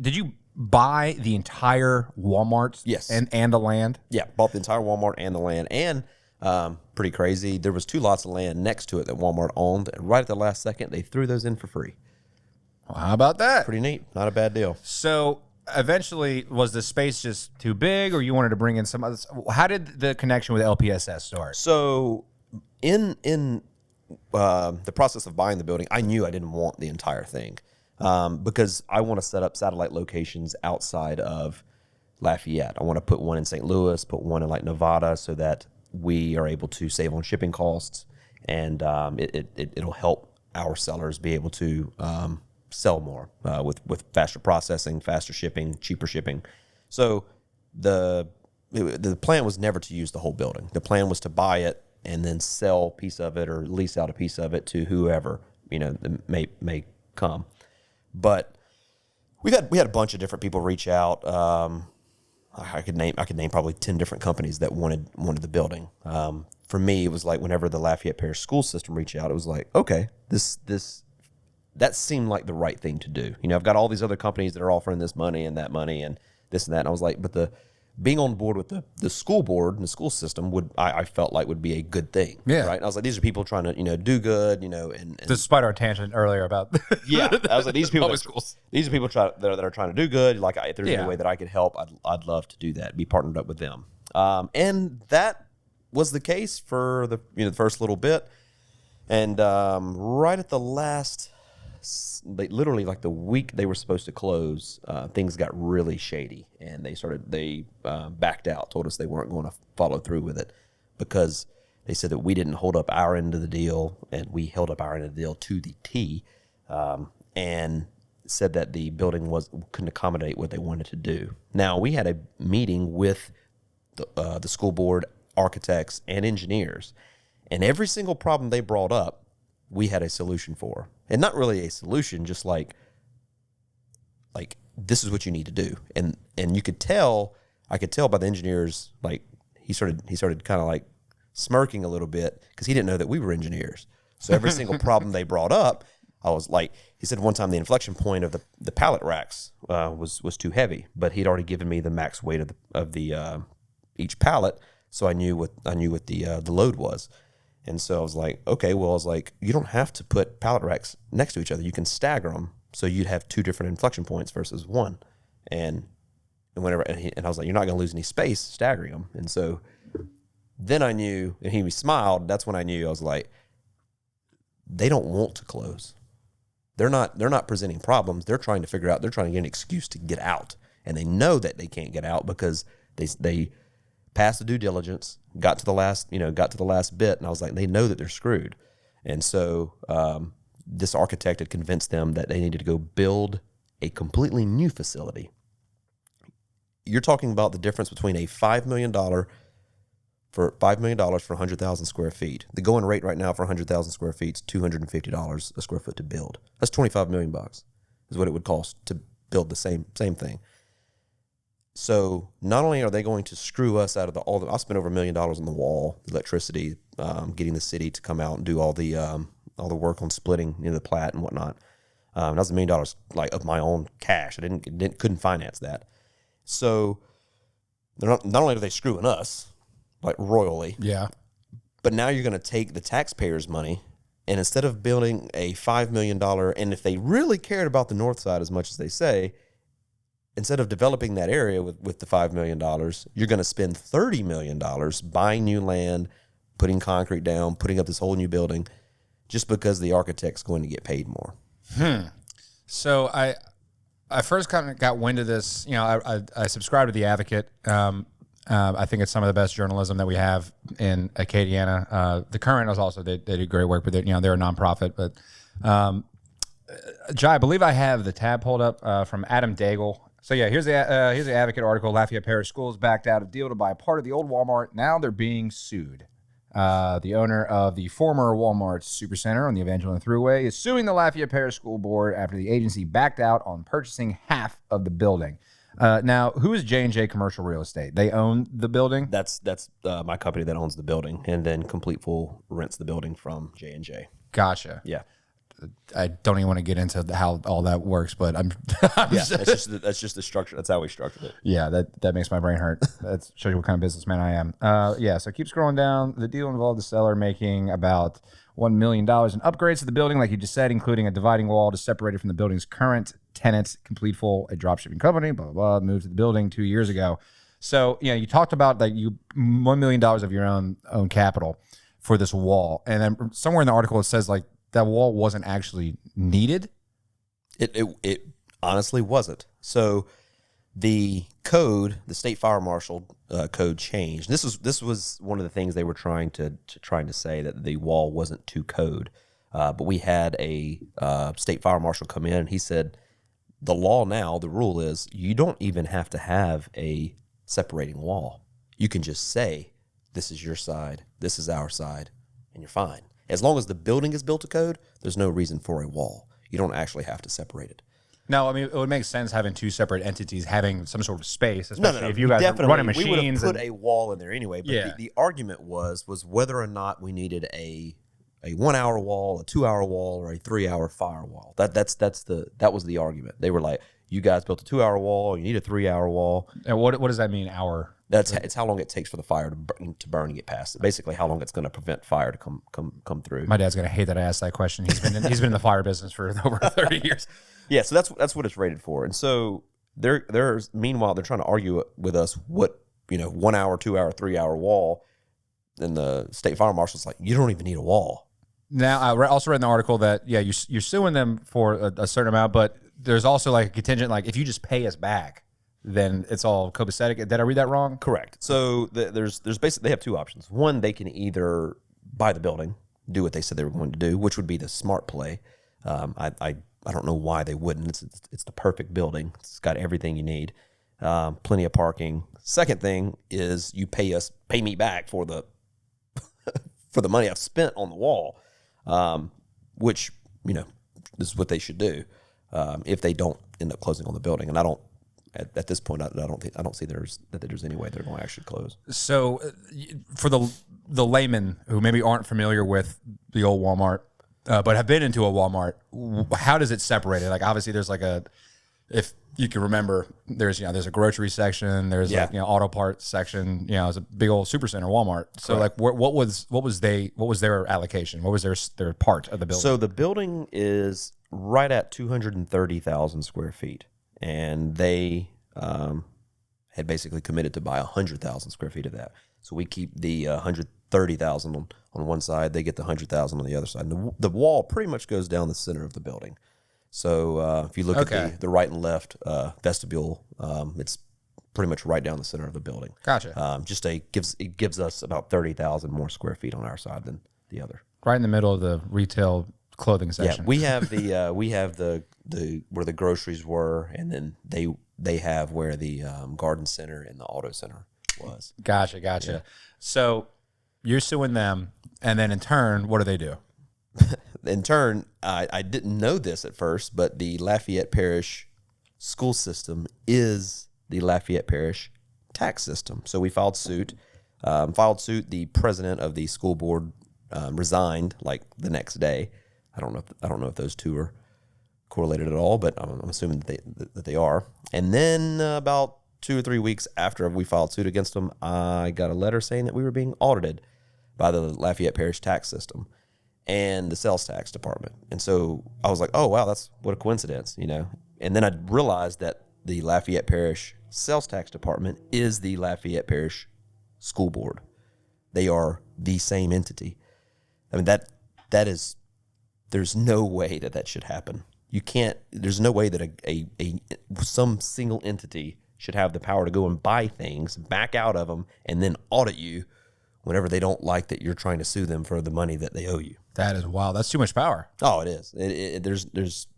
did you buy the entire Walmart? Yes. And the land? Yeah, bought the entire Walmart and the land. And pretty crazy, there was 2 lots of land next to it that Walmart owned. And right at the last second, they threw those in for free. Well, how about that? Pretty neat. Not a bad deal. So eventually, was the space just too big, or you wanted to bring in some others? How did the connection with LPSS start? So in the process of buying the building, I knew I didn't want the entire thing because I want to set up satellite locations outside of Lafayette. I want to put one in St. Louis, put one in like Nevada, so that we are able to save on shipping costs, and it'll help our sellers be able to sell more with faster processing, faster shipping, cheaper shipping. So the plan was never to use the whole building. The plan was to buy it and then sell a piece of it or lease out a piece of it to whoever may come. But we had a bunch of different people reach out. I could name probably 10 different companies that wanted the building. For me, it was like whenever the Lafayette Parish School System reached out, it was like, okay, that seemed like the right thing to do. I've got all these other companies that are offering this money and this and that. And I was like, but being on board with the school board and the school system I felt like would be a good thing. Yeah. Right. And I was like, these are people trying to, do good, and Despite our tangent earlier about yeah, I was like, these people, schools. These are people that are trying to do good. Like, if there's Yeah. any way that I could help, I'd love to do that. Be partnered up with them. And that was the case for the first little bit. And right at the last, literally like the week they were supposed to close, things got really shady, and they backed out, told us they weren't going to follow through with it because they said that we didn't hold up our end of the deal, and we held up our end of the deal to the T, and said that the building couldn't accommodate what they wanted to do. Now, we had a meeting with the school board, architects, and engineers, and every single problem they brought up, we had a solution for. And not really a solution, just like this is what you need to do. And I could tell by the engineers, like he started kind of like smirking a little bit because he didn't know that we were engineers. So every single problem they brought up, I was like, he said one time the inflection point of the pallet racks was too heavy, but he'd already given me the max weight of the each pallet, so I knew what the load was. And so I was like, okay, well, you don't have to put pallet racks next to each other. You can stagger them, so you'd have 2 different inflection points versus one. And I was like, you're not going to lose any space staggering them. And so then I knew, and he smiled. That's when I knew. I was like, they don't want to close. They're not presenting problems. They're trying to get an excuse to get out, and they know that they can't get out because they passed the due diligence, got to the last bit, and I was like, they know that they're screwed. And so this architect had convinced them that they needed to go build a completely new facility. You're talking about the difference between a $5 million for 100,000 square feet. The going rate right now for 100,000 square feet is $250 a square foot to build. That's $25 million is what it would cost to build the same thing. So not only are they going to screw us out of I spent over $1 million on the wall, the electricity, getting the city to come out and do all the work on splitting the plat and whatnot. That was $1 million like of my own cash. I couldn't finance that. So they're not only are they screwing us like royally, Yeah. but now you're going to take the taxpayers' money, and instead of building a $5 million, and if they really cared about the north side as much as they say, instead of developing that area with the $5 million, you're going to spend $30 million buying new land, putting concrete down, putting up this whole new building, just because the architect's going to get paid more. So I first kind of got wind of this. I subscribe to the Advocate. I think it's some of the best journalism that we have in Acadiana. The Current is also they do great work, but they're a nonprofit. But Jai, I believe I have the tab pulled up from Adam Daigle. So yeah, here's the Advocate article. Lafayette Parish Schools backed out of deal to buy part of the old Walmart. Now they're being sued. The owner of the former Walmart Supercenter on the Evangeline Thruway is suing the Lafayette Parish School Board after the agency backed out on purchasing half of the building. Now, who is J&J Commercial Real Estate? They own the building? That's my company that owns the building, and then Completeful rents the building from J&J. Gotcha. Yeah. I don't even want to get into how all that works, but I'm Yeah, that's just the structure. That's how we structured it. yeah, that makes my brain hurt. That shows you what kind of businessman I am. Yeah, so keep scrolling down. The deal involved the seller making about $1 million in upgrades to the building, like you just said, including a dividing wall to separate it from the building's current tenant, Completeful, a dropshipping company, blah, blah, blah, moved to the building 2 years ago. So, you talked about that you $1 million of your own capital for this wall. And then somewhere in the article, it says like that wall wasn't actually needed. It honestly wasn't. So the code, the state fire marshal code changed. This was one of the things they were trying to say, that the wall wasn't to code. But we had a state fire marshal come in, and he said, the law now, the rule is you don't even have to have a separating wall. You can just say, this is your side, this is our side, and you're fine. As long as the building is built to code, there's no reason for a wall. You don't actually have to separate it. No, I mean, it would make sense having two separate entities having some sort of space, especially if you guys are running machines. We would have put a wall in there anyway, but the argument was whether or not we needed a 1 hour wall, a 2 hour wall, or a 3 hour firewall. That was the argument. They were like, you guys built a 2 hour wall, you need a 3 hour wall. And what does that mean, hour? It's how long it takes for the fire to burn and get past it. Basically, how long it's going to prevent fire to come through. My dad's going to hate that I asked that question. He's been in the fire business for over 30 years. Yeah, so that's what it's rated for. And so meanwhile they're trying to argue with us what 1 hour, 2 hour, 3 hour wall. And the state fire marshal's like, you don't even need a wall. Now I also read in the article that you're suing them for a certain amount, but there's also like a contingent, like if you just pay us back, then it's all copacetic. Did I read that wrong? Correct. So there's basically, they have two options. One, they can either buy the building, do what they said they were going to do, which would be the smart play. I don't know why they wouldn't. It's the perfect building. It's got everything you need. Plenty of parking. Second thing is you pay me back for the for the money I've spent on the wall, which this is what they should do if they don't end up closing on the building. And I don't. At this point, I don't see there's any way they're going to actually close. So, for the laymen who maybe aren't familiar with the old Walmart, but have been into a Walmart, how does it separate it? Like obviously, there's like if you can remember, there's a grocery section, there's like auto parts section, it's a big old supercenter Walmart. So like what was their allocation? What was their part of the building? So the building is right at 230,000 square feet. And they had basically committed to buy 100,000 square feet of that. So we keep the 130,000 on one side. They get the 100,000 on the other side. And the wall pretty much goes down the center of the building. So if you look at the right and left vestibule, it's pretty much right down the center of the building. Gotcha. It gives us about 30,000 more square feet on our side than the other. Right in the middle of the retail clothing section. Yeah, we have the where the groceries were, and then they have where the garden center and the auto center was. Gotcha. Yeah. So you're suing them, and then in turn, what do they do? In turn, I didn't know this at first, but the Lafayette Parish School System is the Lafayette Parish tax system. So we filed suit. The president of the school board resigned like the next day. I don't know if those two are correlated at all, but I'm assuming that they are. And then about 2 or 3 weeks after we filed suit against them, I got a letter saying that we were being audited by the Lafayette Parish tax system and the sales tax department. And so I was like, oh wow, what a coincidence, And then I realized that the Lafayette Parish sales tax department is the Lafayette Parish School Board. They are the same entity. I mean that is. There's no way that should happen. You can't. There's no way that some single entity should have the power to go and buy things, back out of them, and then audit you whenever they don't like that you're trying to sue them for the money that they owe you. That is wild. That's too much power. Oh, it is. It's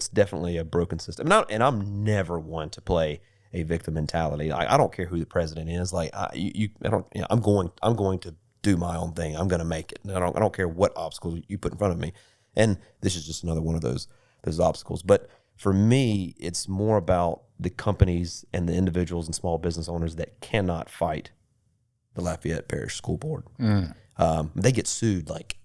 definitely a broken system. And I'm never one to play a victim mentality. I don't care who the president is. Like I'm going to do my own thing. I'm going to make it. I don't care what obstacles you put in front of me. And this is just another one of those obstacles. But for me, it's more about the companies and the individuals and small business owners that cannot fight the Lafayette Parish School Board. They get sued like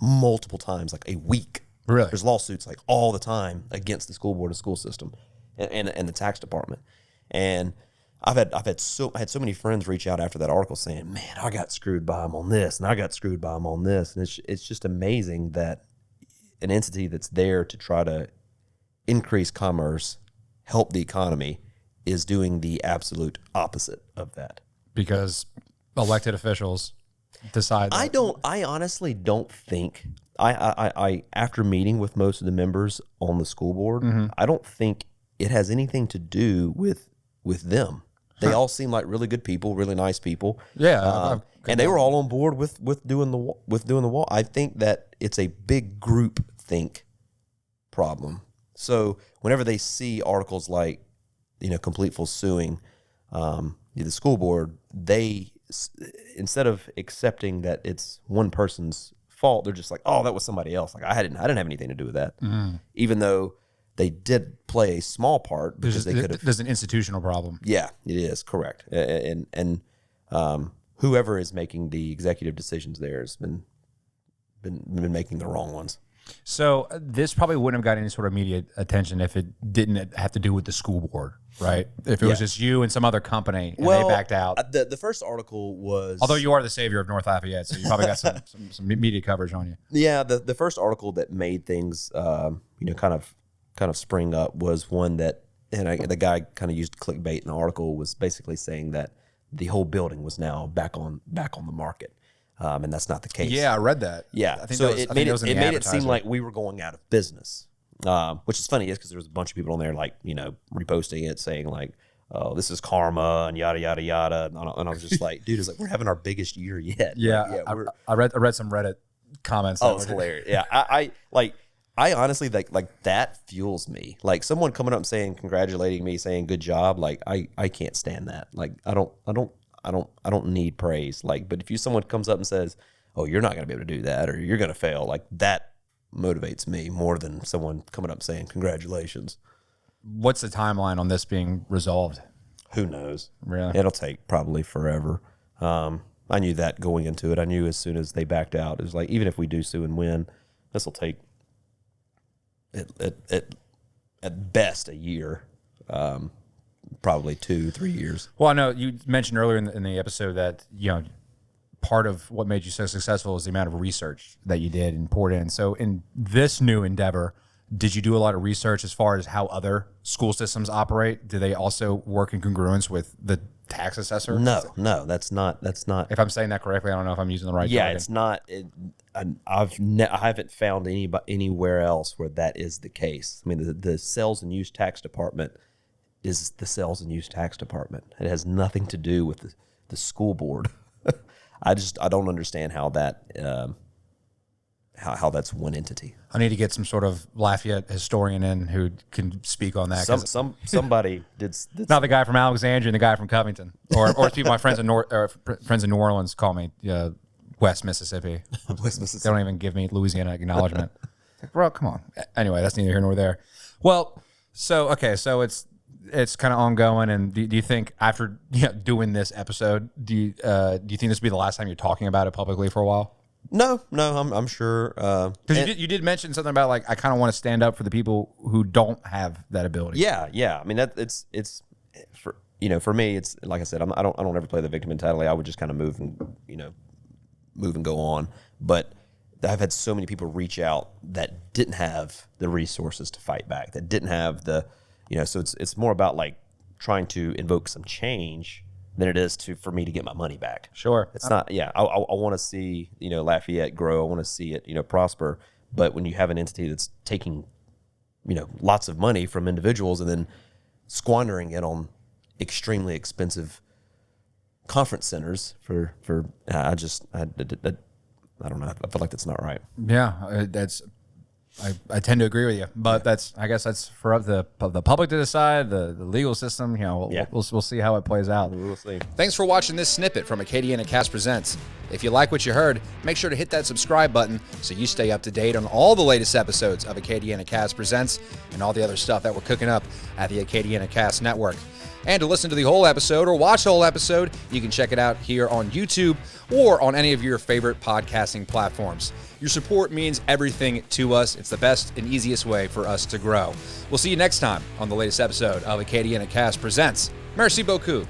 multiple times, like a week. Really? There's lawsuits like all the time against the school board and school system and the tax department. And I had so many friends reach out after that article saying, man, I got screwed by them on this and I got screwed by them on this. And it's just amazing that an entity that's there to try to increase commerce, help the economy, is doing the absolute opposite of that. Because elected officials decide that. I honestly don't think I after meeting with most of the members on the school board, I don't think it has anything to do with them. They all seem like really good people, really nice people. Yeah, and they were all on board with doing the wall. I think that it's a big group think problem. So whenever they see articles like, Completeful suing the school board, they, instead of accepting that it's one person's fault, they're just like, oh, that was somebody else. Like I didn't have anything to do with that, even though they did play a small part because they could have. There's an institutional problem. Yeah, it is correct, and whoever is making the executive decisions there has been making the wrong ones. So this probably wouldn't have got any sort of media attention if it didn't have to do with the school board, right? If it was just you and some other company and they backed out. The first article was, although you are the savior of North Lafayette, so you probably got some media coverage on you. Yeah, the first article that made things kind of spring up was one that, the guy kind of used clickbait in the article, was basically saying that the whole building was now back on the market. And that's not the case. Yeah, I read that. Yeah, I think so it made it seem like we were going out of business, which is funny, because there was a bunch of people on there like reposting it, saying like, "Oh, this is karma," and yada yada yada. And I was just like, "Dude, it's like we're having our biggest year yet." Yeah, I read some Reddit comments. Oh, it's hilarious. Yeah, I honestly like that fuels me. Like someone coming up and saying, congratulating me, saying good job. Like I can't stand that. Like I don't need praise. Like, but if someone comes up and says, "Oh, you're not going to be able to do that," or "You're going to fail," like that motivates me more than someone coming up saying congratulations. What's the timeline on this being resolved? Who knows? Really? It'll take probably forever. I knew that going into it. I knew as soon as they backed out, it was like, even if we do sue and win, this will take at best a year. Probably 2-3 years. Well, I know you mentioned earlier in the episode that part of what made you so successful is the amount of research that you did and poured in. So in this new endeavor, did you do a lot of research as far as how other school systems operate? Do they also work in congruence with the tax assessor? No, that's not. If I'm saying that correctly, I don't know if I'm using the right. Yeah, jargon. it's not. I haven't found anywhere else where that is the case. I mean, the sales and use tax department is the sales and use tax department. It has nothing to do with the school board. I don't understand how that how that's one entity. I need to get some sort of Lafayette historian in who can speak on that. Somebody did. Not the guy from Alexandria and the guy from Covington, or people my friends in New Orleans call me West Mississippi. West Mississippi. They don't even give me Louisiana acknowledgement. Like, bro, come on. Anyway, that's neither here nor there. Well, so it's kind of ongoing, and do you think after doing this episode, do you think this will be the last time you're talking about it publicly for a while? No, I'm sure. Because you did mention something about like I kind of want to stand up for the people who don't have that ability. Yeah. I mean it's for for me, it's like I said, I don't ever play the victim mentality. I would just kind of move and go on. But I've had so many people reach out that didn't have the resources to fight back, that didn't have the so it's more about like trying to invoke some change than it is for me to get my money back. Sure. It's not, I want to see, Lafayette grow. I want to see it, prosper. But when you have an entity that's taking, lots of money from individuals and then squandering it on extremely expensive conference centers I don't know. I feel like that's not right. Yeah, I tend to agree with you, but I guess that's for the public to decide, the legal system. We'll see how it plays out. We'll see. Thanks for watching this snippet from AcadianaCasts Presents. If you like what you heard, make sure to hit that subscribe button so you stay up to date on all the latest episodes of AcadianaCasts Presents and all the other stuff that we're cooking up at the AcadianaCasts Network. And to listen to the whole episode or watch the whole episode, you can check it out here on YouTube or on any of your favorite podcasting platforms. Your support means everything to us. It's the best and easiest way for us to grow. We'll see you next time on the latest episode of AcadianaCasts Presents. Merci beaucoup.